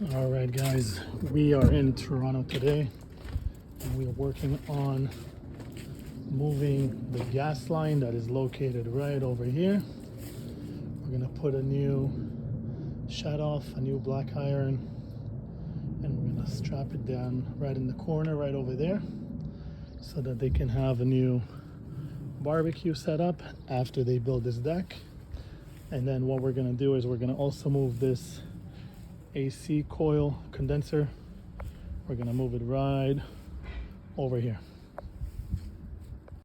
All right, guys, we are in Toronto today, and we are working on moving the gas line that is located right over here. We're gonna put a new shut off, a new black iron, and we're gonna strap it down right in the corner right over there so that they can have a new barbecue set up after they build this deck. And then what we're gonna do is we're gonna also move this AC coil condenser. We're gonna move it right over here.